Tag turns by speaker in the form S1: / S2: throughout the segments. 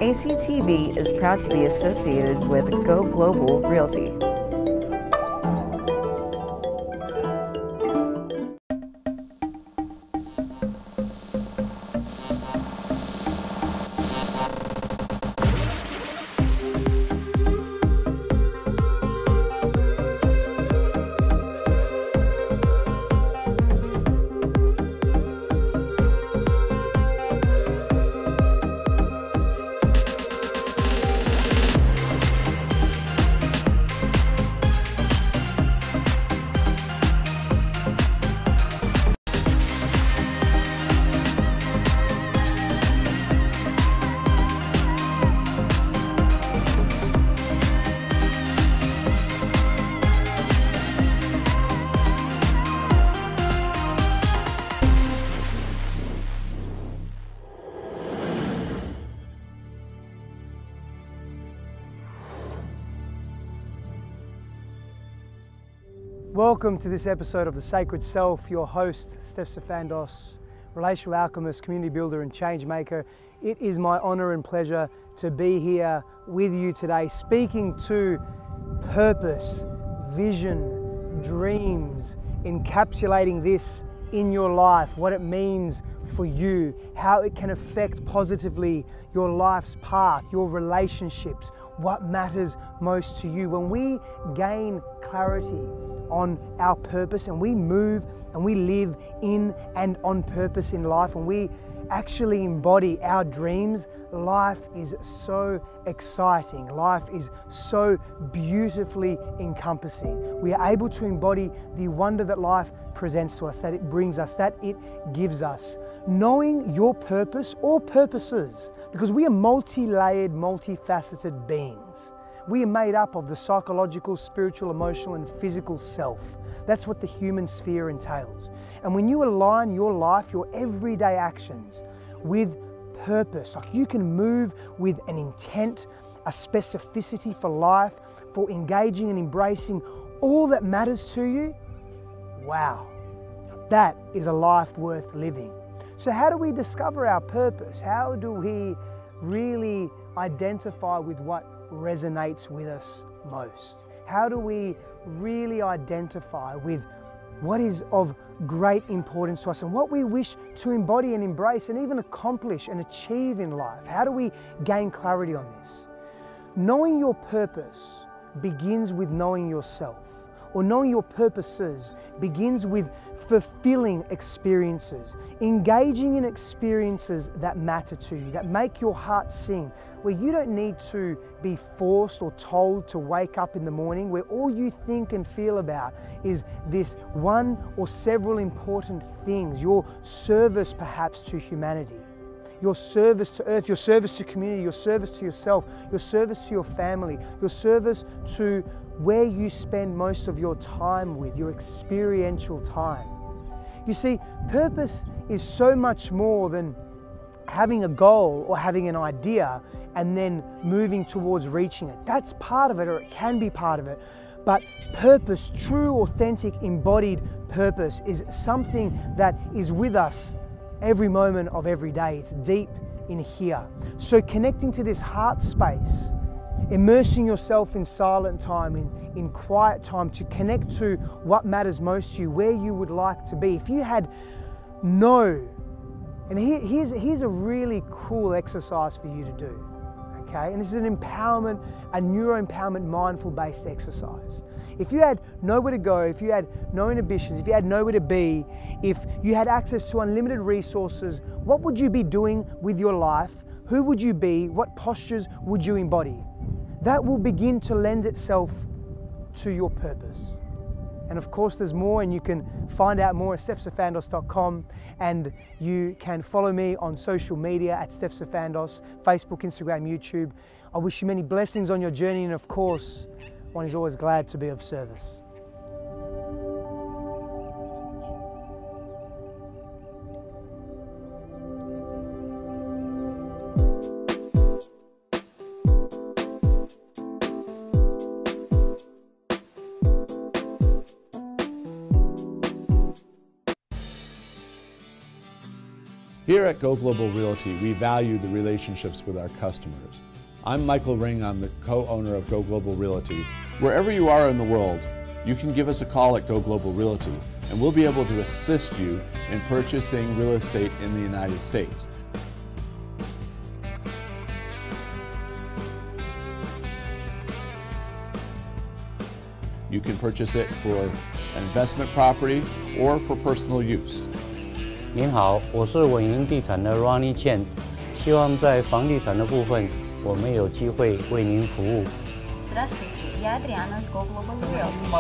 S1: ACTV is proud to be associated with Go Global Realty.
S2: Welcome to this episode of The Sacred Self. Your host, Steph Safandos, relational alchemist, community builder and change maker. It is my honor and pleasure to be here with you today, speaking to purpose, vision, dreams, encapsulating this in your life, what it means for you, how it can affect positively your life's path, your relationships, what matters most to you. When we gain clarity on our purpose and we move and we live in and on purpose in life, and we actually embody our dreams, life is so exciting. Life is so beautifully encompassing. We are able to embody the wonder that life presents to us, that it brings us, that it gives us. Knowing your purpose or purposes, because we are multi-layered, multifaceted beings. We are made up of the psychological, spiritual, emotional, and physical self. That's what the human sphere entails. And when you align your life, your everyday actions with purpose, like you can move with an intent, a specificity for life, for engaging and embracing all that matters to you, wow, that is a life worth living. So how do we discover our purpose? How do we really identify with what resonates with us most? How do we really identify with what is of great importance to us and what we wish to embody and embrace and even accomplish and achieve in life? How do we gain clarity on this? Knowing your purpose begins with knowing yourself, or knowing your purposes begins with fulfilling experiences, engaging in experiences that matter to you, that make your heart sing, where you don't need to be forced or told to wake up in the morning, where all you think and feel about is this one or several important things, your service perhaps to humanity, your service to earth, your service to community, your service to yourself, your service to your family, your service to where you spend most of your time with, your experiential time. You see, purpose is so much more than having a goal or having an idea and then moving towards reaching it. That's part of it, or it can be part of it. But purpose, true, authentic, embodied purpose, is something that is with us every moment of every day. It's deep in here. So connecting to this heart space, immersing yourself in silent time, in quiet time, to connect to what matters most to you, where you would like to be. If you had and here's a really cool exercise for you to do, okay? And this is an empowerment, a neuro-empowerment, mindful-based exercise. If you had nowhere to go, if you had no inhibitions, if you had nowhere to be, if you had access to unlimited resources, what would you be doing with your life? Who would you be? What postures would you embody? That will begin to lend itself to your purpose. And of course there's more, and you can find out more at stephsafandos.com, and you can follow me on social media at Steph Safandos, Facebook, Instagram, YouTube. I wish you many blessings on your journey, and of course, one is always glad to be of service.
S3: Here at Go Global Realty, we value the relationships with our customers. I'm Michael Ring, I'm the co-owner of Go Global Realty. Wherever you are in the world, you can give us a call at Go Global Realty, and we'll be able to assist you in purchasing real estate in the United States. You can purchase it for an investment property or for personal use.
S4: 您好，我是稳盈地产的 Ronnie Chen， 希望在房地产的部分，我们有机会为您服务。
S5: Здравствуйте, я Адриана с Go Global Realty.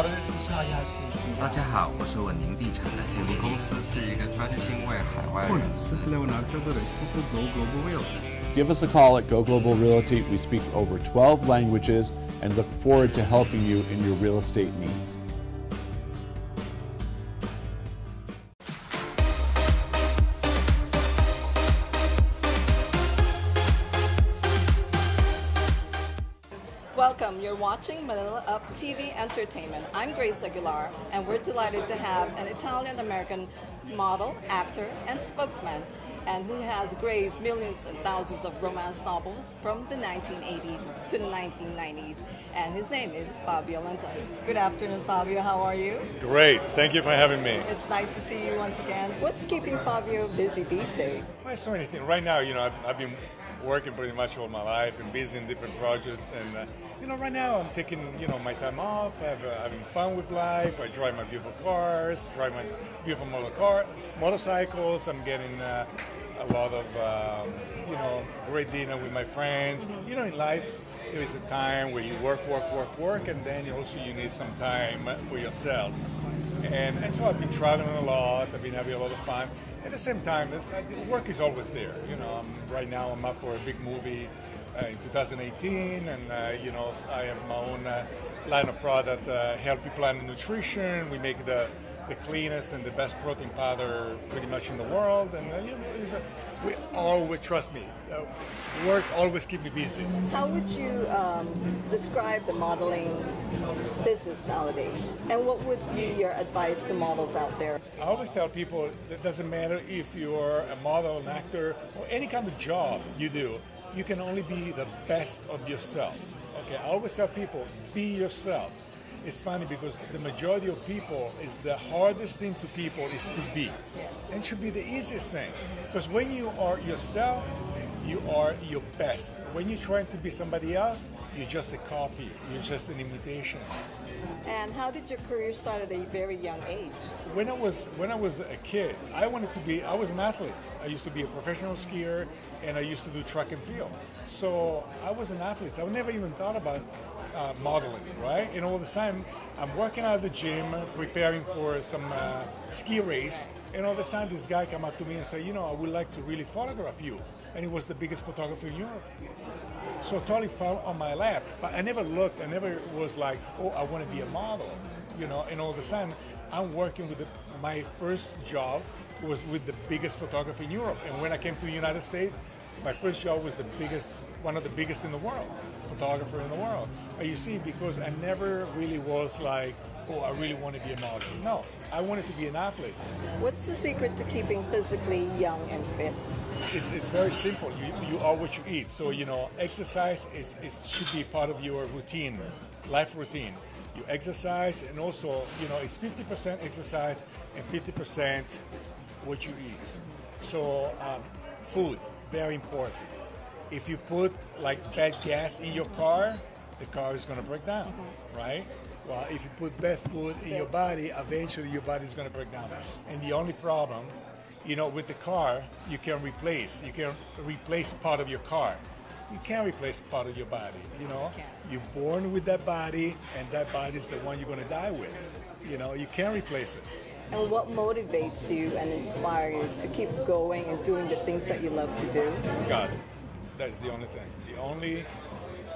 S6: 大家好，我是稳盈地产的，我们公司是一个专精为海外人士。
S3: Give us a call at Go Global Realty. We speak over 12 languages and look forward to helping you in your real estate needs.
S7: Welcome, you're watching Manila Up TV Entertainment. I'm Grace Aguilar, and we're delighted to have an Italian-American model, actor, and spokesman, and who has graced millions and thousands of romance novels from the 1980s to the 1990s. And his name is Fabio Lanzoni. Good afternoon, Fabio. How are you?
S8: Great. Thank you for having me.
S7: It's nice to see you once again. What's keeping Fabio busy these days?
S8: Well, so many things. Right now, I've been working pretty much all my life and busy in different projects. And, right now I'm taking, my time off, having fun with life. I drive my beautiful cars, drive my beautiful motorcycles. I'm getting a lot of, great dinner with my friends. In life, there is a time where you work, and then also you need some time for yourself. And so I've been traveling a lot. I've been having a lot of fun. At the same time, work is always there. Right now I'm up for a big movie in 2018, and I have my own line of product, Healthy Planet Nutrition. We make the cleanest and the best protein powder pretty much in the world, and we always, trust me, work always keep me busy.
S7: How would you describe the modeling business nowadays? And what would be your advice to models out there?
S8: I always tell people that it doesn't matter if you're a model, an actor, or any kind of job you do, you can only be the best of yourself. Okay, I always tell people, be yourself. It's funny because the majority of people, is the hardest thing to people is to be. And it should be the easiest thing. Because when you are yourself, you are your best. When you're trying to be somebody else, you're just a copy. You're just an imitation.
S7: And how did your career start at a very young age?
S8: When I was a kid, I was an athlete. I used to be a professional skier, and I used to do track and field. So I was an athlete. I never even thought about modeling, right? And all the time, I'm working out at the gym, preparing for some ski race, and all the time this guy came up to me and said, I would like to really photograph you. And he was the biggest photographer in Europe. So it totally fell on my lap. But I never looked, I never was like, oh, I want to be a model, and all the time, I'm working with my first job was with the biggest photographer in Europe. And when I came to the United States, my first job was one of the biggest in the world, photographer in the world. But you see, because I never really was like, oh, I really want to be a model. No, I wanted to be an athlete.
S7: What's the secret to keeping physically young and fit?
S8: It's very simple. You are what you eat. So, exercise should be part of your routine, life routine. You exercise, and also, it's 50% exercise and 50% what you eat. So, food, very important. If you put bad gas in your car, the car is going to break down, right? Well, if you put bad food in your body, eventually your body is going to break down. And the only problem, with the car, you can replace part of your car. You can't replace part of your body, You're born with that body, and that body is the one you're going to die with. You can't replace it.
S7: And what motivates you and inspires you to keep going and doing the things that you love to do?
S8: God. That's the only thing.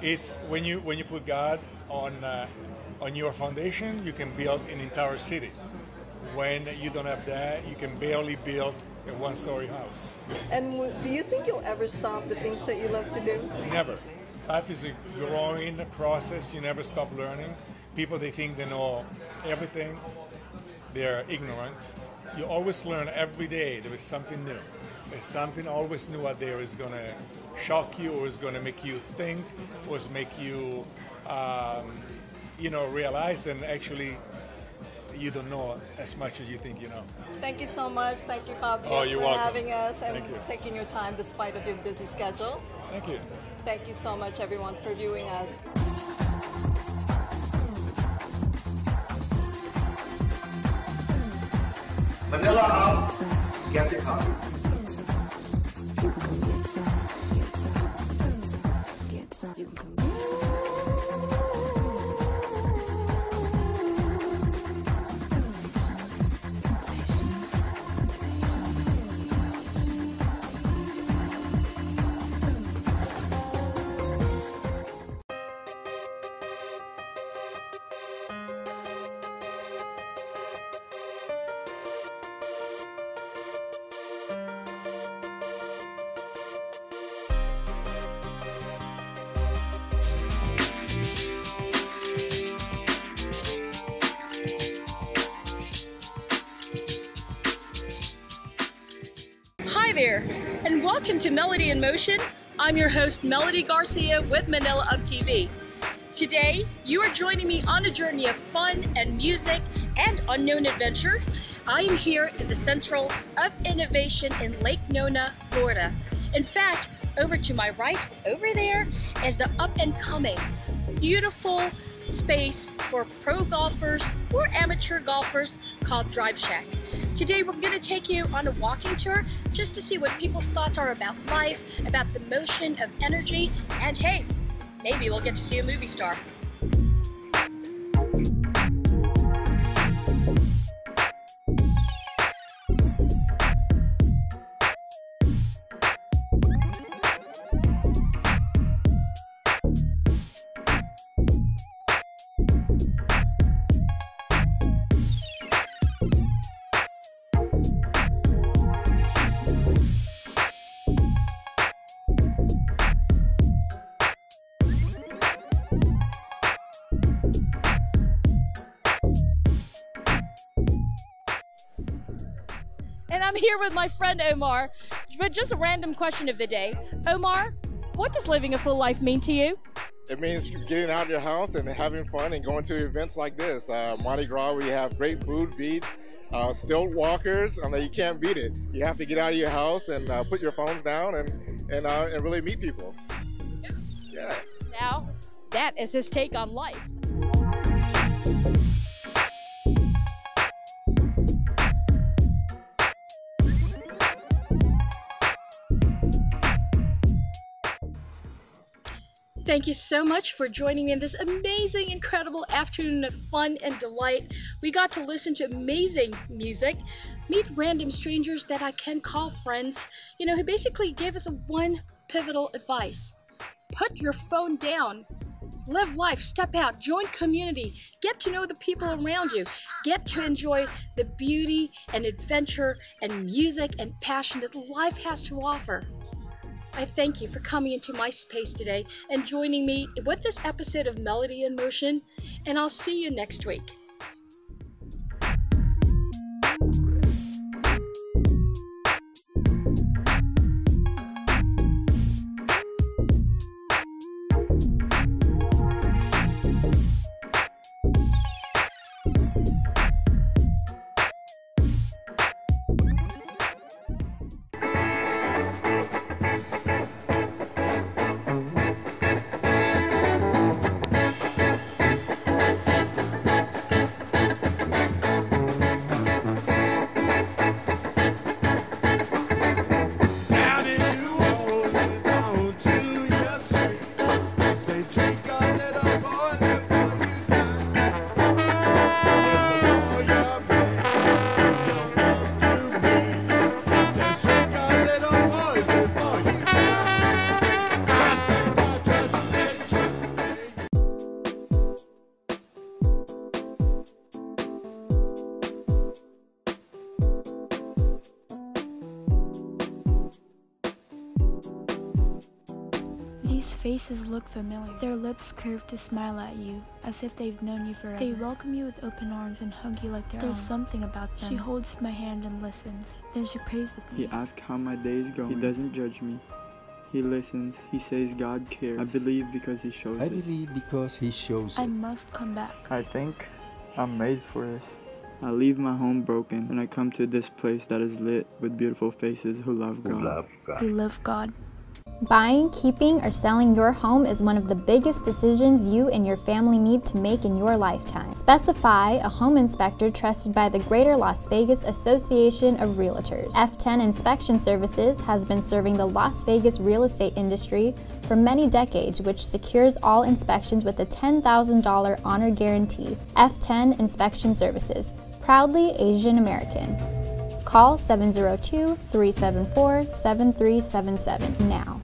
S8: It's when you put God on your foundation, you can build an entire city. When you don't have that, you can barely build a one-story house.
S7: And do you think you'll ever stop the things that you love to do?
S8: Never. Life is a growing process. You never stop learning. People, they think they know everything. They're ignorant. You always learn every day. There is something new. something always new out there is going to shock you, or is going to make you think, or is make you, realize that actually you don't know as much as you think you know.
S7: Thank you so much. Thank you, Fabio, for having us and taking your time despite of your busy schedule.
S8: Thank you.
S7: Thank you so much, everyone, for viewing us.
S9: Vanilla out. Get the coffee.
S10: Hi there, and welcome to Melody in Motion. I'm your host, Melody Garcia with Manila Up TV. Today, you are joining me on a journey of fun and music and unknown adventure. I am here in the Center of Innovation in Lake Nona, Florida. In fact, over to my right, over there, is the up-and-coming, beautiful space for pro golfers or amateur golfers called Drive Shack. Today we're going to take you on a walking tour just to see what people's thoughts are about life, about the motion of energy, and hey, maybe we'll get to see a movie star. And I'm here with my friend Omar. But just a random question of the day. Omar, what does living a full life mean to you?
S11: It means getting out of your house and having fun and going to events like this. Mardi Gras, where you have great food, beats, stilt walkers. I mean, you can't beat it. You have to get out of your house and put your phones down and really meet people. Yeah.
S10: Now, that is his take on life. Thank you so much for joining me in this amazing, incredible afternoon of fun and delight. We got to listen to amazing music, meet random strangers that I can call friends, who basically gave us one pivotal advice. Put your phone down. Live life, step out, join community, get to know the people around you, get to enjoy the beauty and adventure and music and passion that life has to offer. I thank you for coming into my space today and joining me with this episode of Melody in Motion, and I'll see you next week.
S12: These faces look familiar. Their lips curve to smile at you, as if they've known you forever. They welcome you with open arms and hug you like their own. There's something about them. She holds my hand and listens. Then she prays with me.
S13: He asks how my day is going. He doesn't judge me. He listens. He says God cares. I believe because he shows it.
S14: I believe because he shows it.
S12: I must come back.
S13: I think I'm made for this. I leave my home broken and I come to this place that is lit with beautiful faces who love God.
S12: Who love God.
S15: Buying, keeping, or selling your home is one of the biggest decisions you and your family need to make in your lifetime. Specify, a home inspector trusted by the Greater Las Vegas Association of Realtors. F10 Inspection Services has been serving the Las Vegas real estate industry for many decades, which secures all inspections with a $10,000 honor guarantee. F10 Inspection Services, proudly Asian American. Call 702-374-7377 now.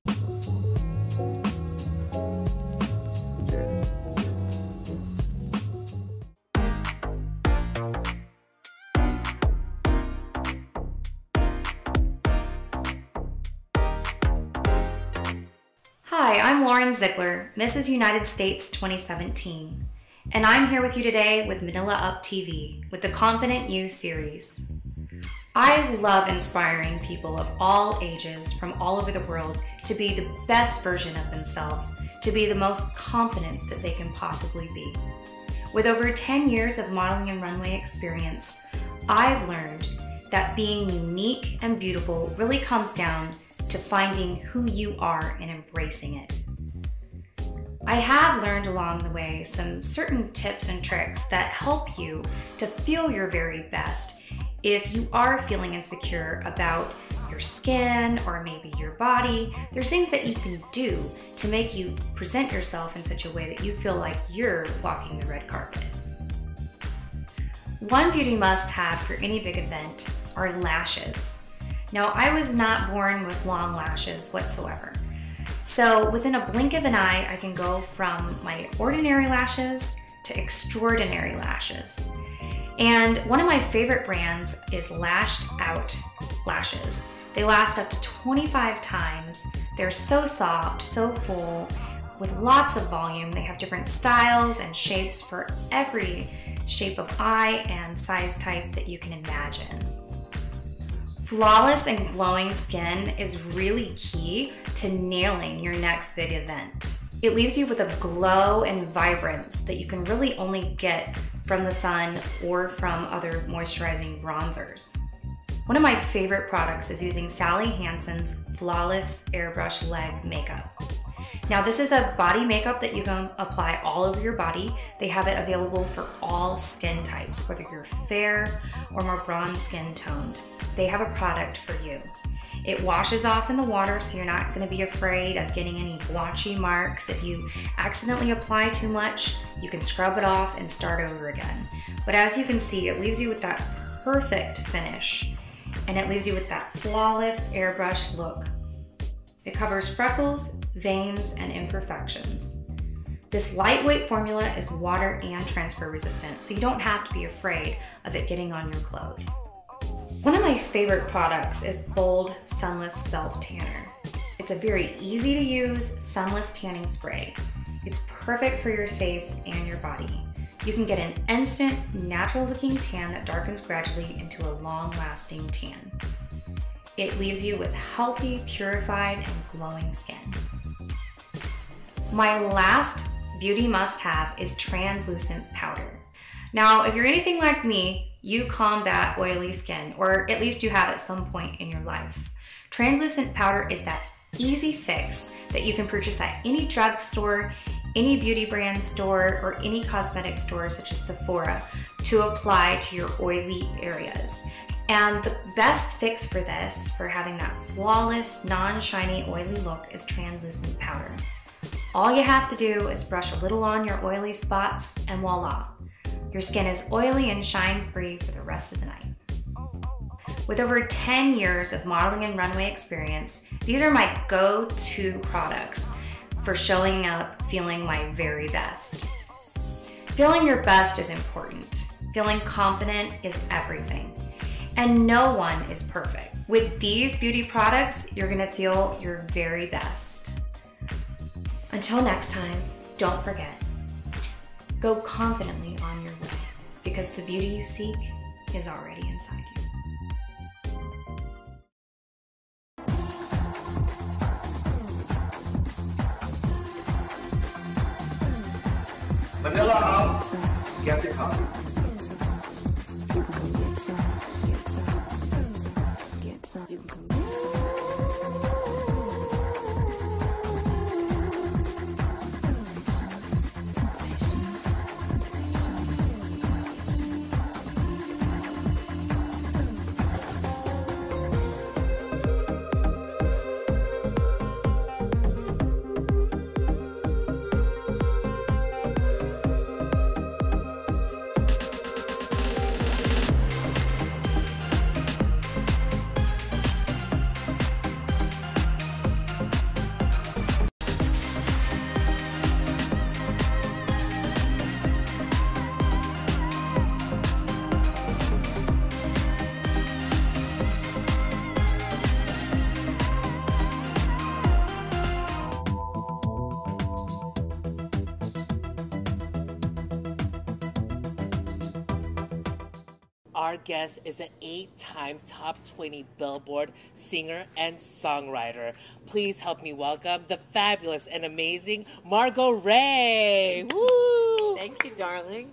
S16: Hi, I'm Lauren Ziegler, Mrs. United States 2017, and I'm here with you today with Manila Up TV with the Confident You series. I love inspiring people of all ages from all over the world to be the best version of themselves, to be the most confident that they can possibly be. With over 10 years of modeling and runway experience, I've learned that being unique and beautiful really comes down to finding who you are and embracing it. I have learned along the way some certain tips and tricks that help you to feel your very best if you are feeling insecure about your skin or maybe your body. There's things that you can do to make you present yourself in such a way that you feel like you're walking the red carpet. One beauty must-have for any big event are lashes. Now, I was not born with long lashes whatsoever. So within a blink of an eye, I can go from my ordinary lashes to extraordinary lashes. And one of my favorite brands is Lashed Out lashes. They last up to 25 times. They're so soft, so full, with lots of volume. They have different styles and shapes for every shape of eye and size type that you can imagine. Flawless and glowing skin is really key to nailing your next big event. It leaves you with a glow and vibrance that you can really only get from the sun or from other moisturizing bronzers. One of my favorite products is using Sally Hansen's Flawless Airbrush Leg Makeup. Now, this is a body makeup that you can apply all over your body. They have it available for all skin types, whether you're fair or more bronze skin toned. They have a product for you. It washes off in the water, so you're not going to be afraid of getting any blotchy marks. If you accidentally apply too much, you can scrub it off and start over again. But as you can see, it leaves you with that perfect finish, and it leaves you with that flawless airbrush look. It covers freckles, veins, and imperfections. This lightweight formula is water and transfer resistant, so you don't have to be afraid of it getting on your clothes. One of my favorite products is Bold Sunless Self Tanner. It's a very easy to use sunless tanning spray. It's perfect for your face and your body. You can get an instant, natural looking tan that darkens gradually into a long lasting tan. It leaves you with healthy, purified, and glowing skin. My last beauty must-have is translucent powder. Now, if you're anything like me, you combat oily skin, or at least you have at some point in your life. Translucent powder is that easy fix that you can purchase at any drugstore, any beauty brand store, or any cosmetic store such as Sephora to apply to your oily areas. And the best fix for this, for having that flawless, non-shiny, oily look, is translucent powder. All you have to do is brush a little on your oily spots and voila. Your skin is oily and shine-free for the rest of the night. With over 10 years of modeling and runway experience, these are my go-to products for showing up feeling my very best. Feeling your best is important. Feeling confident is everything. And no one is perfect. With these beauty products, you're gonna feel your very best. Until next time, don't forget, go confidently on your way, because the beauty you seek is already inside you.
S9: Vanilla out, get it out.
S17: Our guest is an 8-time top 20 Billboard singer and songwriter. Please help me welcome the fabulous and amazing Margot Ray. Woo!
S18: Thank you, darling.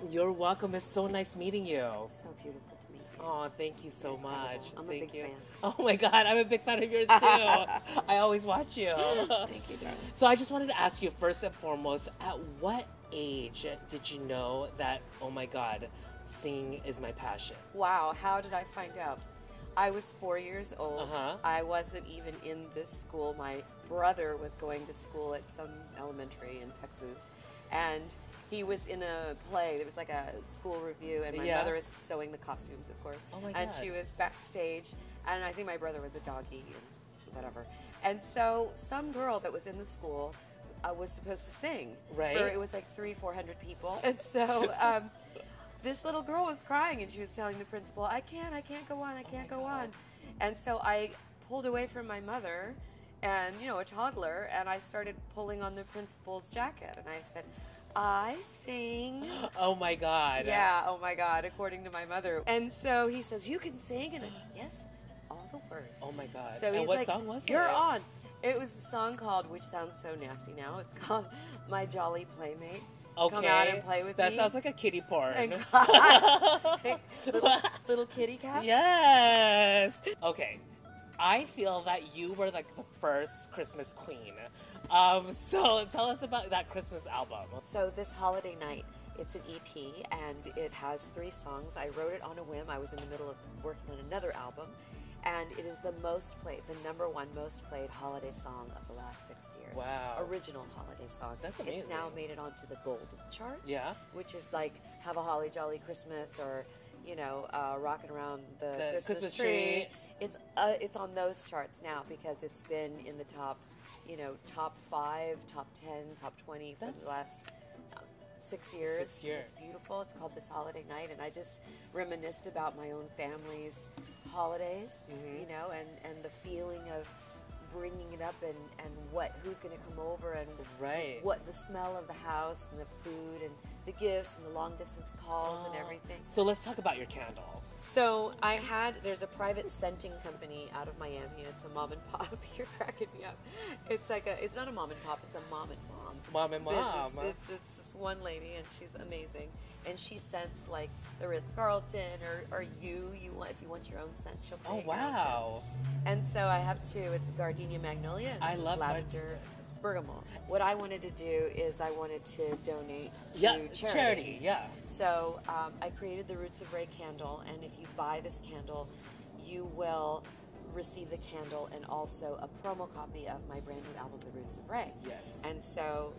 S17: You're welcome. It's so nice meeting you.
S18: So beautiful to meet you.
S17: Oh, thank you so much.
S18: I'm
S17: thank
S18: a big
S17: you.
S18: fan.
S17: Oh my God, I'm a big fan of yours too. I always watch you.
S18: Thank you, darling.
S17: So I just wanted to ask you first and foremost, at what age did you know that, oh my God, singing is my passion?
S18: Wow, how did I find out? I was 4 years old.
S17: Uh-huh.
S18: I wasn't even in this school. My brother was going to school at some elementary in Texas, and he was in a play. It was like a school review, and my mother was sewing the costumes, of course.
S17: Oh my
S18: and
S17: God.
S18: she was backstage, and I think my brother was a doggy and whatever. And so some girl that was in the school was supposed to sing.
S17: Right.
S18: It was like 300-400 people, and so this little girl was crying, and she was telling the principal, I can't go on, I can't go on. And so I pulled away from my mother and, you know, a toddler, and I started pulling on the principal's jacket, and I said, I sing.
S17: Oh my God.
S18: Yeah, oh my God, according to my mother. And so he says, you can sing? And I said, yes, all the words.
S17: Oh my God.
S18: So
S17: and
S18: he's
S17: what
S18: like,
S17: song was it?
S18: You're on. It was a song called, which sounds so nasty now, it's called My Jolly Playmate.
S17: Okay.
S18: Come out and play with
S17: that
S18: me.
S17: That sounds like a kitty porn.
S18: little kitty cat?
S17: Yes. Okay. I feel that you were like the first Christmas queen. So tell us about that Christmas album.
S18: So this holiday night, it's an EP, and it has 3 songs. I wrote it on a whim. I was in the middle of working on another album, and it is the most played, the #1 most played holiday song of the last 6 years.
S17: Wow.
S18: Original holiday song.
S17: That's amazing.
S18: It's now made it onto the gold charts.
S17: Yeah.
S18: Which is like Have a Holly Jolly Christmas, or, you know, Rocking Around the Christmas tree. It's on those charts now because it's been in the top, you know, top 5, top 10, top 20 for the last 6 years.
S17: 6 years.
S18: It's beautiful. It's called This Holiday Night, and I just reminisced about my own family's holidays, you know, and the feeling of bringing it up, and who's going to come over, and what the smell of the house and the food and the gifts and the long distance calls and everything.
S17: So let's talk about your candle.
S18: So there's a private scenting company out of Miami, and it's a mom and pop. You're cracking me up. It's like it's not a mom and pop, it's a mom and mom.
S17: Mom and mom.
S18: It's this one lady, and she's amazing. And she scents like the Ritz-Carlton, or if you want your own scent, she'll put it.
S17: Wow.
S18: And so I have 2. It's Gardenia Magnolia, and
S17: I love
S18: Lavender Bergamot. What I wanted to do is I wanted to donate to charity.
S17: Yeah.
S18: So I created the Roots of Ray candle, and if you buy this candle, you will receive the candle and also a promo copy of my brand new album, The Roots of Ray.
S17: Yes.
S18: And so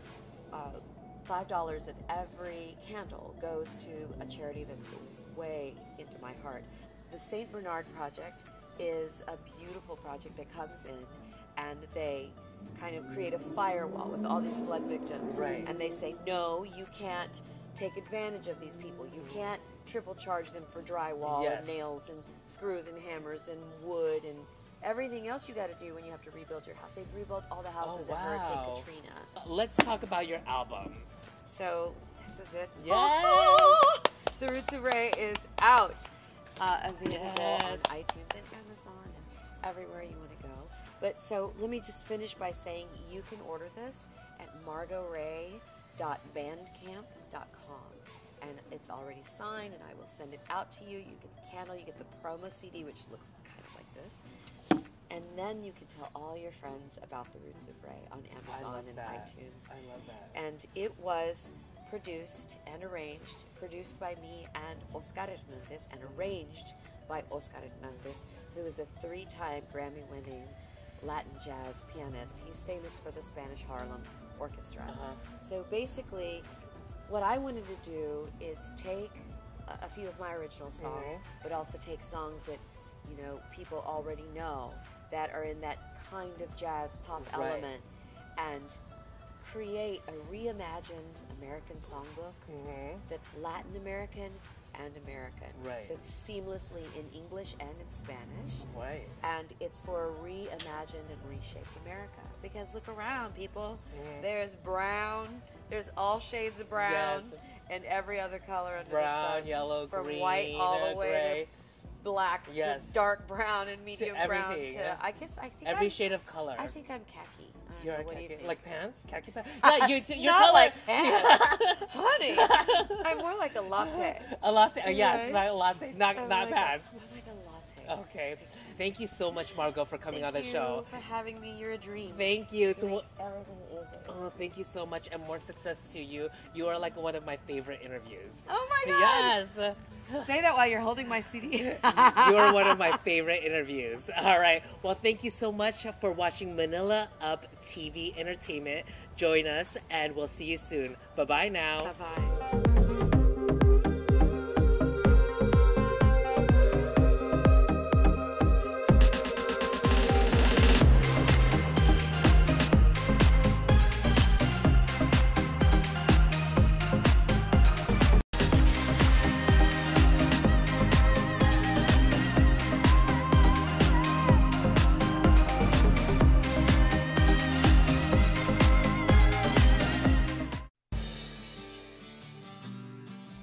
S18: $5 of every candle goes to a charity that's way into my heart. The St. Bernard Project is a beautiful project that comes in, and they kind of create a firewall with all these flood victims.
S17: Right.
S18: And they say, no, you can't take advantage of these people. You can't triple charge them for drywall and nails and screws and hammers and wood and everything else you got to do when you have to rebuild your house. They've rebuilt all the houses at Hurricane Katrina.
S17: Let's talk about your album.
S18: So this is it.
S17: Yes.
S18: Oh, The Roots of Ray is out, available on iTunes and Amazon and everywhere you want to go. But so let me just finish by saying you can order this at margotray.bandcamp.com. And it's already signed, and I will send it out to you. You get the candle, you get the promo CD, which looks kind of like this. And then you can tell all your friends about The Roots of Ray on Amazon and iTunes.
S17: I love that.
S18: And it was produced and arranged, produced by me and Oscar Hernandez, and arranged by Oscar Hernandez, who is a 3-time Grammy-winning Latin jazz pianist. He's famous for the Spanish Harlem Orchestra. So basically, what I wanted to do is take a few of my original songs, but also take songs that, you know, people already know that are in that kind of jazz pop element, and create a reimagined American songbook that's Latin American and American. So it's seamlessly in English and in Spanish. And it's for a reimagined and reshaped America. Because look around, people. There's brown. There's all shades of brown and every other color under the sun.
S17: Yellow,
S18: from
S17: green,
S18: white all the way
S17: gray.
S18: to black to dark brown and medium brown
S17: everything,
S18: to I think
S17: every shade of color.
S18: I think I'm khaki.
S17: You're
S18: what do you think?
S17: like pants? Khaki pants? Yeah, you're
S18: not
S17: color.
S18: like pants. Honey, I'm more like a latte.
S17: A latte? Yes,
S18: Right?
S17: not a latte, not
S18: I'm
S17: not
S18: like
S17: pants.
S18: I'm like a latte.
S17: Okay. Thank you so much, Margot, for coming on the show.
S18: Thank you for having me. You're a dream.
S17: Thank you.
S18: Everything is.
S17: Oh, thank you so much, and more success to you. You are like one of my favorite interviews.
S18: Oh my God!
S17: Yes.
S18: Say that while you're holding my CD.
S17: You are one of my favorite interviews. All right. Well, thank you so much for watching Manila Up TV Entertainment. Join us, and we'll see you soon. Bye-bye now.
S18: Bye-bye.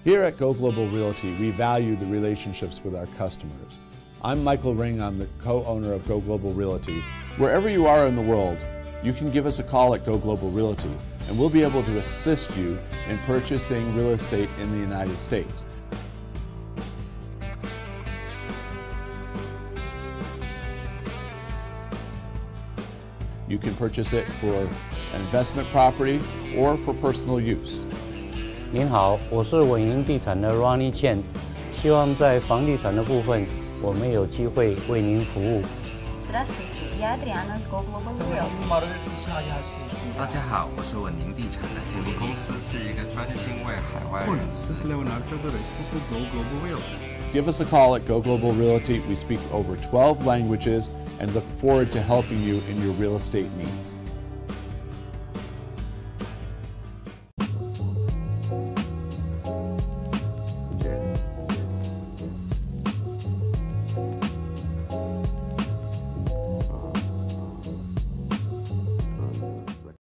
S3: Here at Go Global Realty, we value the relationships with our customers. I'm Michael Ring, I'm the co-owner of Go Global Realty. Wherever you are in the world, you can give us a call at Go Global Realty, and we'll be able to assist you in purchasing real estate in the United States. You can purchase it for an investment property or for personal use.
S4: 您好，我是稳盈地产的 Ronnie Chen， 希望在房地产的部分，我们有机会为您服务。
S5: Здравствуйте, я Адриана с Go Global Realty.
S6: 大家好，我是稳盈地产的。我们公司是一个专精为海外人士。
S3: Give us a call at Go Global Realty. We speak over 12 languages and look forward to helping you in your real estate needs.